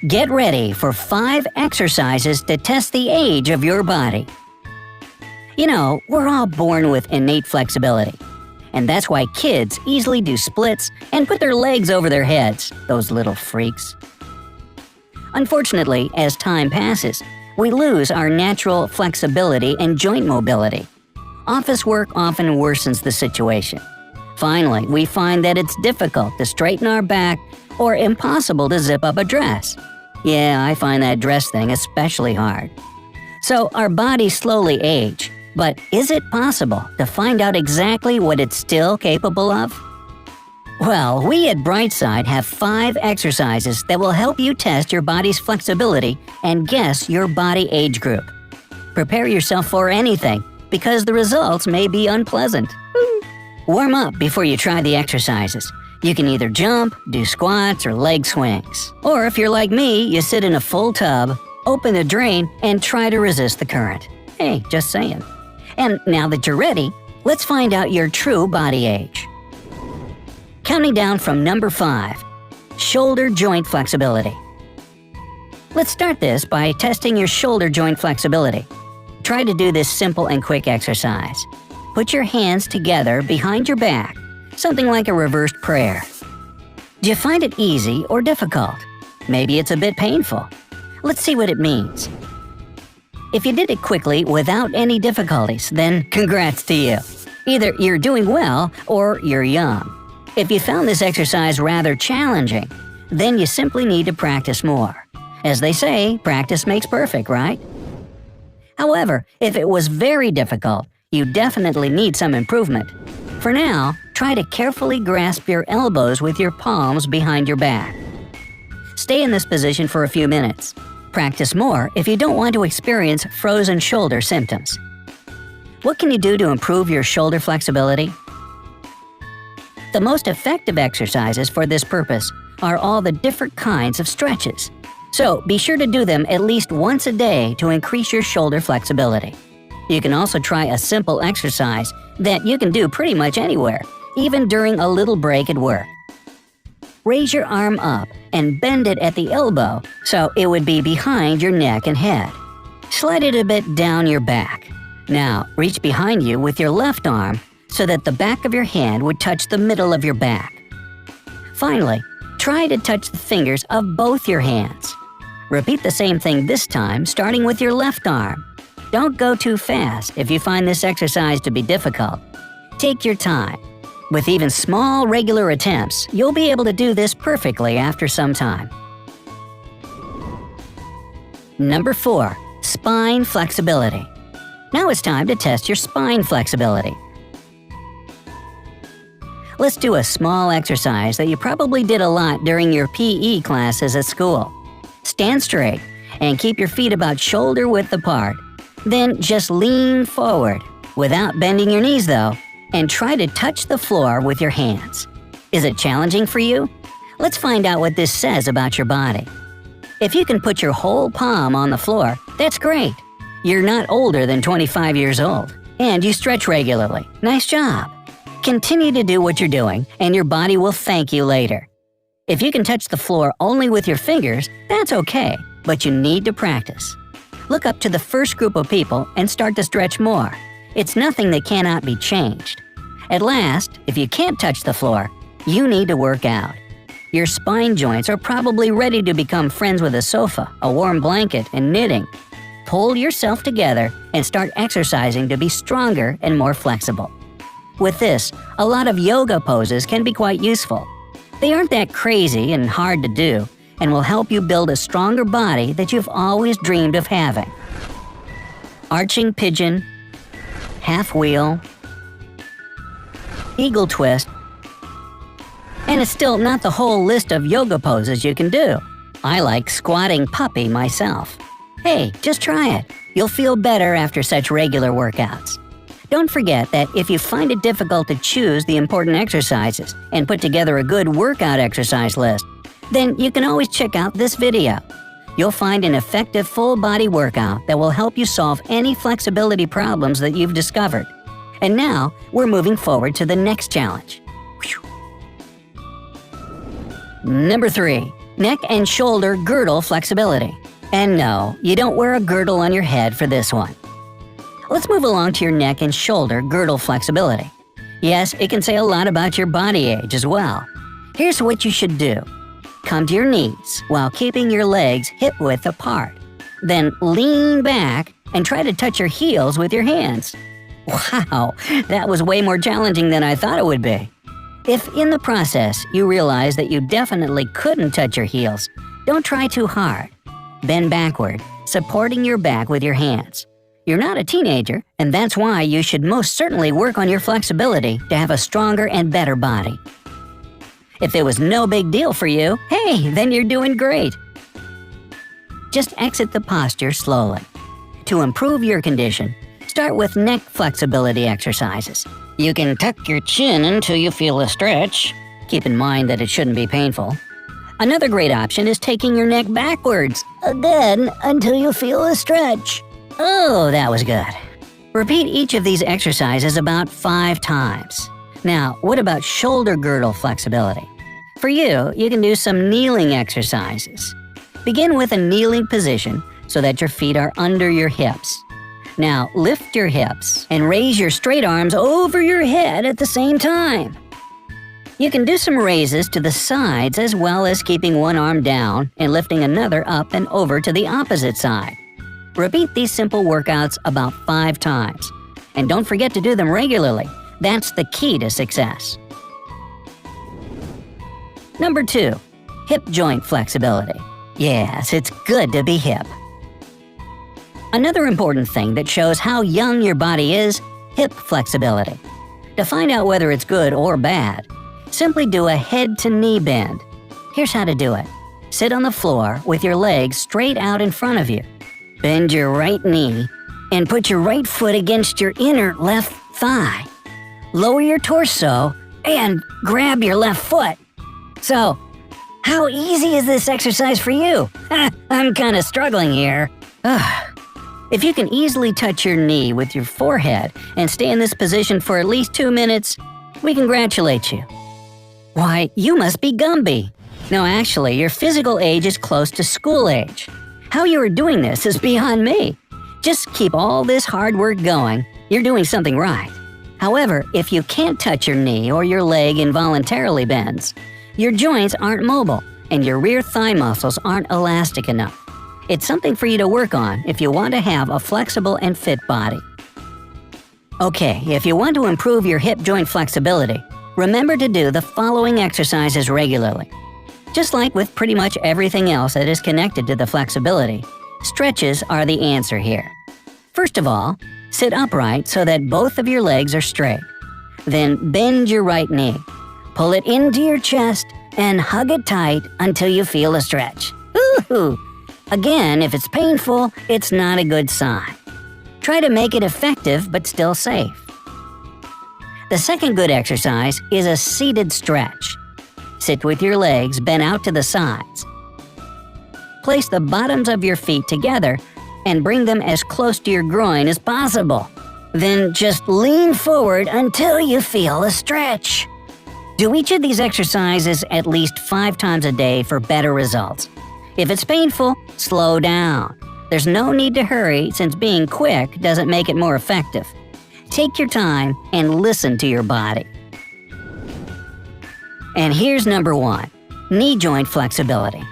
Get ready for 5 exercises to test the age of your body. You know, we're all born with innate flexibility. And that's why kids easily do splits and put their legs over their heads, those little freaks. Unfortunately, as time passes, we lose our natural flexibility and joint mobility. Office work often worsens the situation. Finally, we find that it's difficult to straighten our back or impossible to zip up a dress. Yeah, I find that dress thing especially hard. So our bodies slowly age, but is it possible to find out exactly what it's still capable of? Well, we at Brightside have 5 exercises that will help you test your body's flexibility and guess your body age group. Prepare yourself for anything, because the results may be unpleasant. Warm up before you try the exercises. You can either jump, do squats, or leg swings. Or if you're like me, you sit in a full tub, open the drain, and try to resist the current. Hey, just saying. And now that you're ready, let's find out your true body age. Counting down from number 5, shoulder joint flexibility. Let's start this by testing your shoulder joint flexibility. Try to do this simple and quick exercise. Put your hands together behind your back, something like a reversed prayer. Do you find it easy or difficult? Maybe it's a bit painful. Let's see what it means. If you did it quickly without any difficulties, then congrats to you. Either you're doing well or you're young. If you found this exercise rather challenging, then you simply need to practice more. As they say, practice makes perfect, right? However, if it was very difficult, you definitely need some improvement. For now, try to carefully grasp your elbows with your palms behind your back. Stay in this position for a few minutes. Practice more if you don't want to experience frozen shoulder symptoms. What can you do to improve your shoulder flexibility? The most effective exercises for this purpose are all the different kinds of stretches. So be sure to do them at least once a day to increase your shoulder flexibility. You can also try a simple exercise that you can do pretty much anywhere, even during a little break at work. Raise your arm up and bend it at the elbow so it would be behind your neck and head. Slide it a bit down your back. Now, reach behind you with your left arm so that the back of your hand would touch the middle of your back. Finally, try to touch the fingers of both your hands. Repeat the same thing this time, starting with your left arm. Don't go too fast if you find this exercise to be difficult. Take your time. With even small, regular attempts, you'll be able to do this perfectly after some time. Number 4. Spine flexibility. Now it's time to test your spine flexibility. Let's do a small exercise that you probably did a lot during your PE classes at school. Stand straight and keep your feet about shoulder width apart. Then just lean forward, without bending your knees though, and try to touch the floor with your hands. Is it challenging for you? Let's find out what this says about your body. If you can put your whole palm on the floor, that's great. You're not older than 25 years old, and you stretch regularly. Nice job. Continue to do what you're doing, and your body will thank you later. If you can touch the floor only with your fingers, that's okay, but you need to practice. Look up to the first group of people and start to stretch more. It's nothing that cannot be changed. At last, if you can't touch the floor, you need to work out. Your spine joints are probably ready to become friends with a sofa, a warm blanket, and knitting. Pull yourself together and start exercising to be stronger and more flexible. With this, a lot of yoga poses can be quite useful. They aren't that crazy and hard to do, and will help you build a stronger body that you've always dreamed of having. Arching pigeon, half wheel, eagle twist, and it's still not the whole list of yoga poses you can do. I like squatting puppy myself. Hey, just try it. You'll feel better after such regular workouts. Don't forget that if you find it difficult to choose the important exercises and put together a good workout exercise list, then you can always check out this video. You'll find an effective full-body workout that will help you solve any flexibility problems that you've discovered. And now, we're moving forward to the next challenge. Number 3. Neck and shoulder girdle flexibility. And no, you don't wear a girdle on your head for this one. Let's move along to your neck and shoulder girdle flexibility. Yes, it can say a lot about your body age as well. Here's what you should do. Come to your knees while keeping your legs hip-width apart. Then lean back and try to touch your heels with your hands. Wow, that was way more challenging than I thought it would be. If in the process you realize that you definitely couldn't touch your heels, don't try too hard. Bend backward, supporting your back with your hands. You're not a teenager, and that's why you should most certainly work on your flexibility to have a stronger and better body. If it was no big deal for you, hey, then you're doing great. Just exit the posture slowly. To improve your condition, start with neck flexibility exercises. You can tuck your chin until you feel a stretch. Keep in mind that it shouldn't be painful. Another great option is taking your neck backwards, again until you feel a stretch. Oh, that was good. Repeat each of these exercises about 5 times. Now, what about shoulder girdle flexibility? For you, you can do some kneeling exercises. Begin with a kneeling position so that your feet are under your hips. Now, lift your hips and raise your straight arms over your head at the same time. You can do some raises to the sides as well as keeping one arm down and lifting another up and over to the opposite side. Repeat these simple workouts about 5 times. And don't forget to do them regularly. That's the key to success. Number 2, hip joint flexibility. Yes, it's good to be hip. Another important thing that shows how young your body is, hip flexibility. To find out whether it's good or bad, simply do a head-to-knee bend. Here's how to do it. Sit on the floor with your legs straight out in front of you. Bend your right knee and put your right foot against your inner left thigh. Lower your torso and grab your left foot. So, how easy is this exercise for you? I'm kind of struggling here. If you can easily touch your knee with your forehead and stay in this position for at least 2 minutes, we congratulate you. Why, you must be Gumby. No, actually, your physical age is close to school age. How you are doing this is beyond me. Just keep all this hard work going. You're doing something right. However, if you can't touch your knee or your leg involuntarily bends, your joints aren't mobile and your rear thigh muscles aren't elastic enough. It's something for you to work on if you want to have a flexible and fit body. Okay, if you want to improve your hip joint flexibility, remember to do the following exercises regularly. Just like with pretty much everything else that is connected to the flexibility, stretches are the answer here. First of all, sit upright so that both of your legs are straight. Then bend your right knee. Pull it into your chest and hug it tight until you feel a stretch. Woo-hoo! Again, if it's painful, it's not a good sign. Try to make it effective but still safe. The second good exercise is a seated stretch. Sit with your legs bent out to the sides. Place the bottoms of your feet together and bring them as close to your groin as possible. Then just lean forward until you feel a stretch. Do each of these exercises at least 5 times a day for better results. If it's painful, slow down. There's no need to hurry since being quick doesn't make it more effective. Take your time and listen to your body. And here's number 1, knee joint flexibility.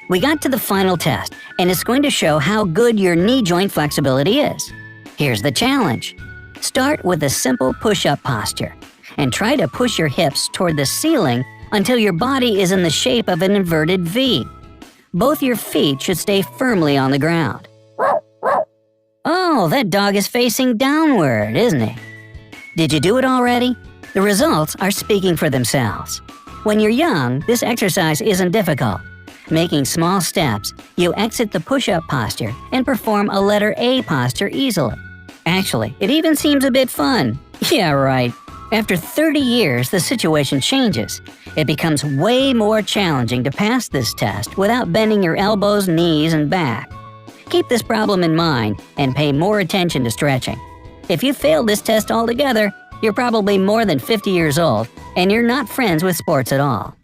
We got to the final test, and it's going to show how good your knee joint flexibility is. Here's the challenge. Start with a simple push-up posture, and try to push your hips toward the ceiling until your body is in the shape of an inverted V. Both your feet should stay firmly on the ground. Oh, that dog is facing downward, isn't he? Did you do it already? The results are speaking for themselves. When you're young, this exercise isn't difficult. Making small steps, you exit the push-up posture and perform a letter A posture easily. Actually, it even seems a bit fun. Yeah, right. After 30 years, the situation changes. It becomes way more challenging to pass this test without bending your elbows, knees, and back. Keep this problem in mind and pay more attention to stretching. If you failed this test altogether, you're probably more than 50 years old and you're not friends with sports at all.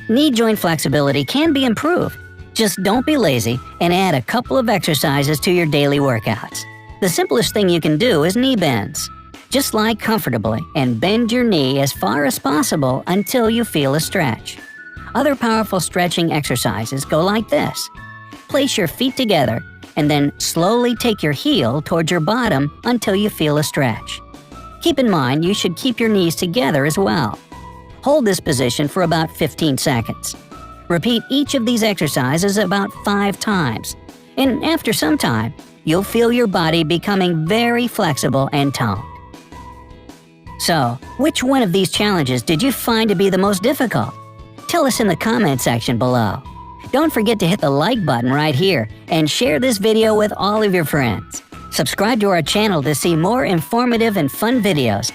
Knee joint flexibility can be improved. Just don't be lazy and add a couple of exercises to your daily workouts. The simplest thing you can do is knee bends. Just lie comfortably and bend your knee as far as possible until you feel a stretch. Other powerful stretching exercises go like this. Place your feet together and then slowly take your heel towards your bottom until you feel a stretch. Keep in mind you should keep your knees together as well. Hold this position for about 15 seconds. Repeat each of these exercises about 5 times, and after some time, you'll feel your body becoming very flexible and toned. So, which one of these challenges did you find to be the most difficult? Tell us in the comment section below. Don't forget to hit the like button right here and share this video with all of your friends. Subscribe to our channel to see more informative and fun videos,